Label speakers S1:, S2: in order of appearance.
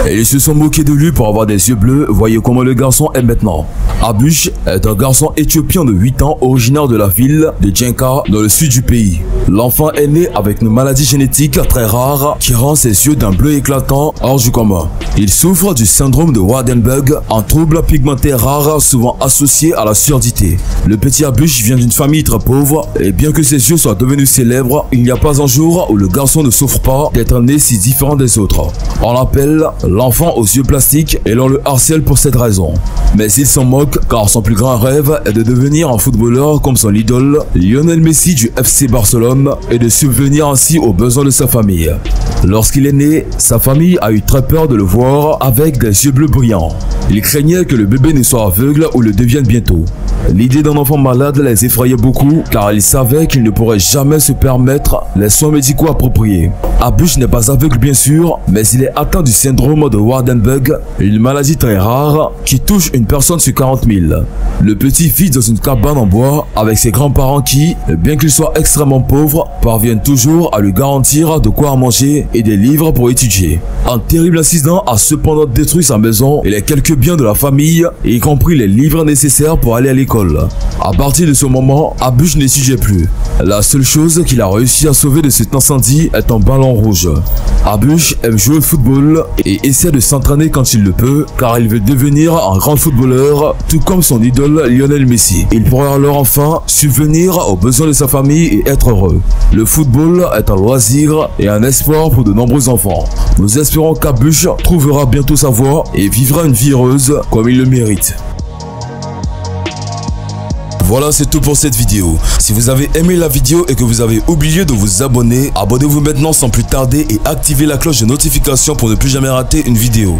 S1: Et ils se sont moqués de lui pour avoir des yeux bleus. Voyez comment le garçon est maintenant. Abush est un garçon éthiopien de 8 ans originaire de la ville de Djenka dans le sud du pays. L'enfant est né avec une maladie génétique très rare qui rend ses yeux d'un bleu éclatant hors du commun. Il souffre du syndrome de Waardenburg, un trouble pigmenté rare souvent associé à la surdité. Le petit Abush vient d'une famille très pauvre et bien que ses yeux soient devenus célèbres, il n'y a pas un jour où le garçon ne souffre pas d'être né si différent des autres. On l'appelle l'enfant aux yeux plastiques et l'on le harcèle pour cette raison. Mais il s'en moque car son plus grand rêve est de devenir un footballeur comme son idole Lionel Messi du FC Barcelone et de subvenir ainsi aux besoins de sa famille. Lorsqu'il est né, sa famille a eu très peur de le voir avec des yeux bleus brillants. Ils craignaient que le bébé ne soit aveugle ou le devienne bientôt. L'idée d'un enfant malade les effrayait beaucoup car ils savaient qu'ils ne pourraient jamais se permettre les soins médicaux appropriés. Abush n'est pas aveugle bien sûr, mais il est atteint du syndrome de Waardenburg, une maladie très rare qui touche une personne sur 40 000. Le petit vit dans une cabane en bois avec ses grands-parents qui, bien qu'ils soient extrêmement pauvres, parviennent toujours à lui garantir de quoi manger et des livres pour étudier. Un terrible incident a cependant détruit sa maison et les quelques biens de la famille, y compris les livres nécessaires pour aller à l'école. À partir de ce moment, Abush n'étudiait plus. La seule chose qu'il a réussi à sauver de cet incendie est un ballon rouge. Abush aime jouer au football et essaie de s'entraîner quand il le peut car il veut devenir un grand footballeur tout comme son idole Lionel Messi. Il pourrait alors enfin subvenir aux besoins de sa famille et être heureux. Le football est un loisir et un espoir pour de nombreux enfants. Nous espérons qu'Abush trouvera bientôt sa voie et vivra une vie heureuse comme il le mérite. Voilà, c'est tout pour cette vidéo. Si vous avez aimé la vidéo et que vous avez oublié de vous abonner, abonnez-vous maintenant sans plus tarder et activez la cloche de notification pour ne plus jamais rater une vidéo.